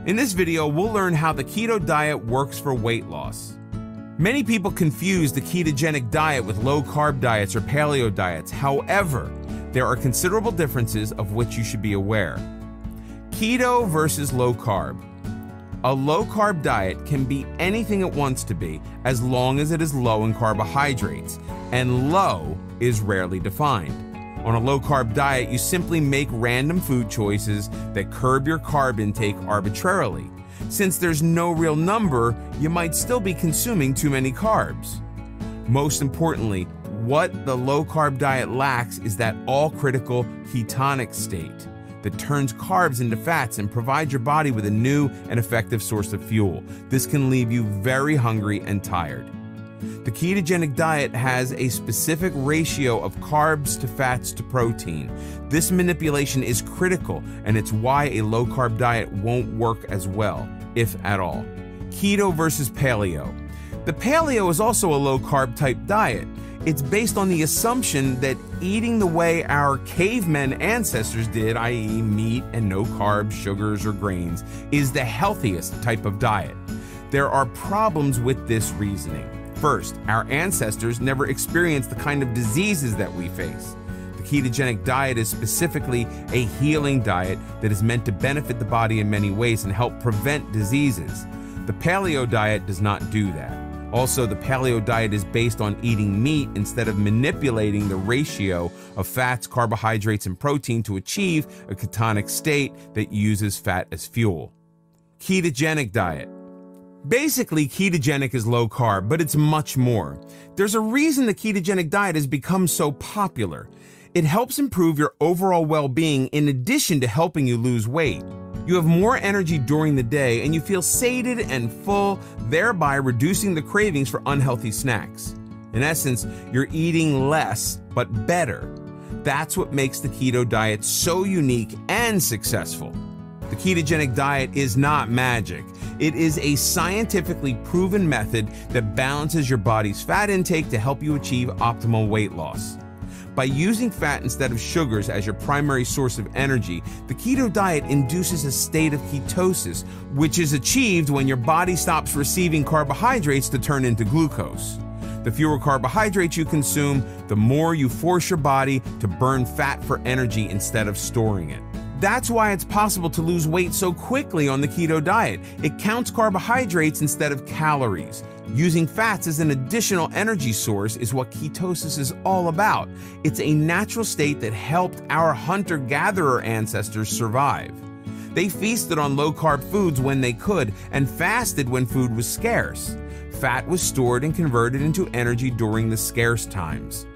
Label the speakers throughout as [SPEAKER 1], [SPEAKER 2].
[SPEAKER 1] In this video, we'll learn how the keto diet works for weight loss. Many people confuse the ketogenic diet with low-carb diets or paleo diets. However, there are considerable differences of which you should be aware. Keto versus low-carb. A low-carb diet can be anything it wants to be as long as it is low in carbohydrates, and low is rarely defined. On a low-carb diet, you simply make random food choices that curb your carb intake arbitrarily. Since there's no real number, you might still be consuming too many carbs. Most importantly, what the low-carb diet lacks is that all-critical ketonic state that turns carbs into fats and provides your body with a new and effective source of fuel. This can leave you very hungry and tired. The ketogenic diet has a specific ratio of carbs to fats to protein. This manipulation is critical, and it's why a low-carb diet won't work as well, if at all. Keto versus paleo. The paleo is also a low-carb type diet. It's based on the assumption that eating the way our cavemen ancestors did, i.e. meat and no carbs, sugars, or grains, is the healthiest type of diet. There are problems with this reasoning. First, our ancestors never experienced the kind of diseases that we face. The ketogenic diet is specifically a healing diet that is meant to benefit the body in many ways and help prevent diseases. The paleo diet does not do that. Also, the paleo diet is based on eating meat instead of manipulating the ratio of fats, carbohydrates, and protein to achieve a ketonic state that uses fat as fuel. Ketogenic diet. Basically, ketogenic is low carb, but it's much more. There's a reason the ketogenic diet has become so popular. It helps improve your overall well-being in addition to helping you lose weight. You have more energy during the day and you feel sated and full, thereby reducing the cravings for unhealthy snacks. In essence, you're eating less, but better. That's what makes the keto diet so unique and successful. The ketogenic diet is not magic. It is a scientifically proven method that balances your body's fat intake to help you achieve optimal weight loss. By using fat instead of sugars as your primary source of energy, the keto diet induces a state of ketosis, which is achieved when your body stops receiving carbohydrates to turn into glucose. The fewer carbohydrates you consume, the more you force your body to burn fat for energy instead of storing it. That's why it's possible to lose weight so quickly on the keto diet. It counts carbohydrates instead of calories. Using fats as an additional energy source is what ketosis is all about. It's a natural state that helped our hunter-gatherer ancestors survive. They feasted on low-carb foods when they could and fasted when food was scarce. Fat was stored and converted into energy during the scarce times.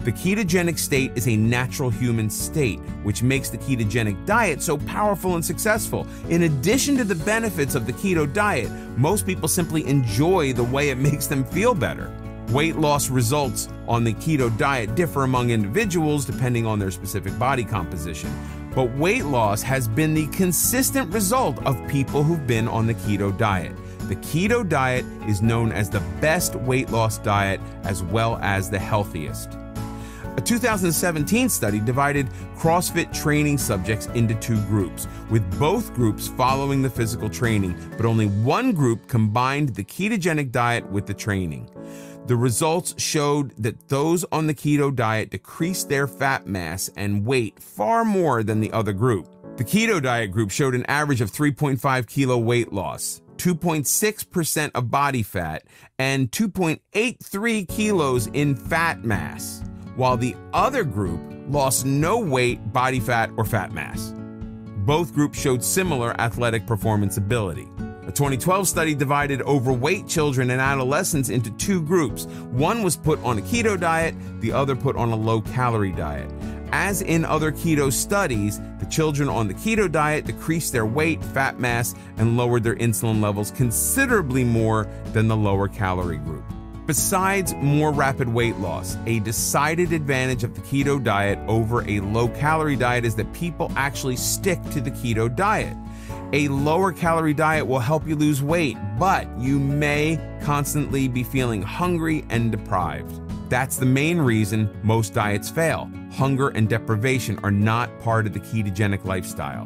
[SPEAKER 1] The ketogenic state is a natural human state, which makes the ketogenic diet so powerful and successful. In addition to the benefits of the keto diet, most people simply enjoy the way it makes them feel better. Weight loss results on the keto diet differ among individuals depending on their specific body composition, but weight loss has been the consistent result of people who've been on the keto diet. The keto diet is known as the best weight loss diet as well as the healthiest. A 2017 study divided CrossFit training subjects into two groups, with both groups following the physical training, but only one group combined the ketogenic diet with the training. The results showed that those on the keto diet decreased their fat mass and weight far more than the other group. The keto diet group showed an average of 3.5 kilo weight loss, 2.6% of body fat, and 2.83 kilos in fat mass, while the other group lost no weight, body fat, or fat mass. Both groups showed similar athletic performance ability. A 2012 study divided overweight children and adolescents into two groups. One was put on a keto diet, the other put on a low-calorie diet. As in other keto studies, the children on the keto diet decreased their weight, fat mass, and lowered their insulin levels considerably more than the lower-calorie group. Besides more rapid weight loss, a decided advantage of the keto diet over a low-calorie diet is that people actually stick to the keto diet. A lower-calorie diet will help you lose weight, but you may constantly be feeling hungry and deprived. That's the main reason most diets fail. Hunger and deprivation are not part of the ketogenic lifestyle.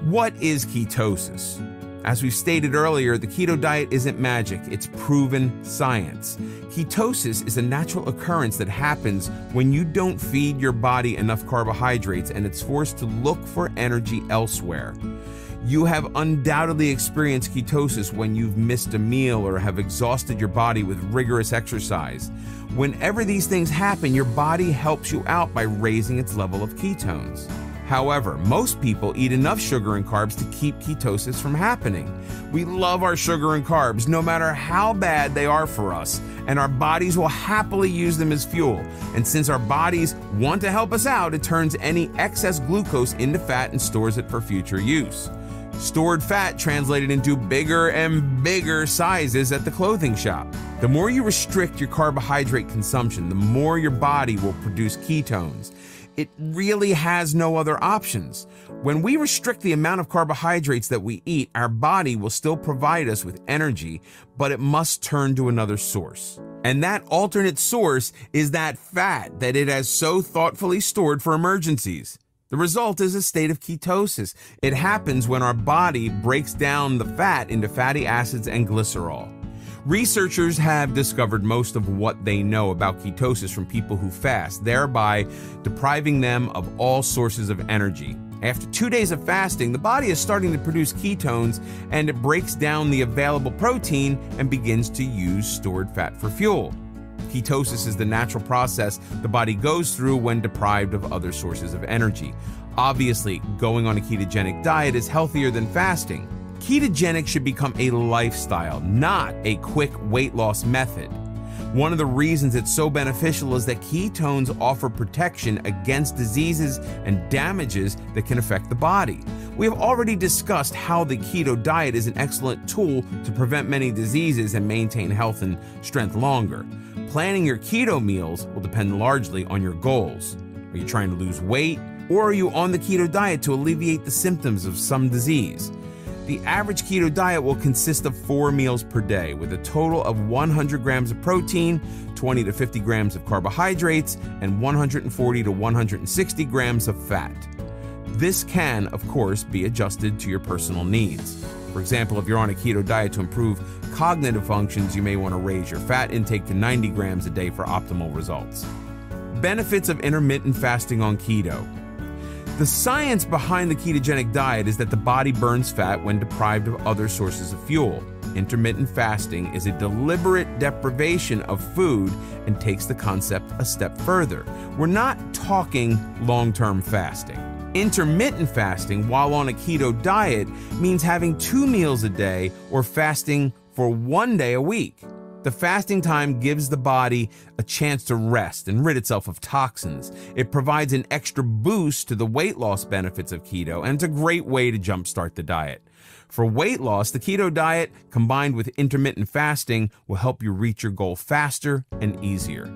[SPEAKER 1] What is ketosis? As we've stated earlier, the keto diet isn't magic, it's proven science. Ketosis is a natural occurrence that happens when you don't feed your body enough carbohydrates and it's forced to look for energy elsewhere. You have undoubtedly experienced ketosis when you've missed a meal or have exhausted your body with rigorous exercise. Whenever these things happen, your body helps you out by raising its level of ketones. However, most people eat enough sugar and carbs to keep ketosis from happening. We love our sugar and carbs, no matter how bad they are for us, and our bodies will happily use them as fuel. And since our bodies want to help us out, it turns any excess glucose into fat and stores it for future use. Stored fat translated into bigger and bigger sizes at the clothing shop. The more you restrict your carbohydrate consumption, the more your body will produce ketones. It really has no other options. When we restrict the amount of carbohydrates that we eat, our body will still provide us with energy, but it must turn to another source. And that alternate source is that fat that it has so thoughtfully stored for emergencies. The result is a state of ketosis. It happens when our body breaks down the fat into fatty acids and glycerol. Researchers have discovered most of what they know about ketosis from people who fast, thereby depriving them of all sources of energy. After 2 days of fasting, the body is starting to produce ketones and it breaks down the available protein and begins to use stored fat for fuel. Ketosis is the natural process the body goes through when deprived of other sources of energy. Obviously, going on a ketogenic diet is healthier than fasting. Ketogenic should become a lifestyle, not a quick weight loss method. One of the reasons it's so beneficial is that ketones offer protection against diseases and damages that can affect the body. We have already discussed how the keto diet is an excellent tool to prevent many diseases and maintain health and strength longer. Planning your keto meals will depend largely on your goals. Are you trying to lose weight, or are you on the keto diet to alleviate the symptoms of some disease? The average keto diet will consist of 4 meals per day with a total of 100 grams of protein, 20 to 50 grams of carbohydrates, and 140 to 160 grams of fat. This can, of course, be adjusted to your personal needs. For example, if you're on a keto diet to improve cognitive functions, you may want to raise your fat intake to 90 grams a day for optimal results. Benefits of intermittent fasting on keto. The science behind the ketogenic diet is that the body burns fat when deprived of other sources of fuel. Intermittent fasting is a deliberate deprivation of food and takes the concept a step further. We're not talking long-term fasting. Intermittent fasting while on a keto diet means having 2 meals a day or fasting for 1 day a week. The fasting time gives the body a chance to rest and rid itself of toxins. It provides an extra boost to the weight loss benefits of keto, and it's a great way to jumpstart the diet. For weight loss, the keto diet combined with intermittent fasting will help you reach your goal faster and easier.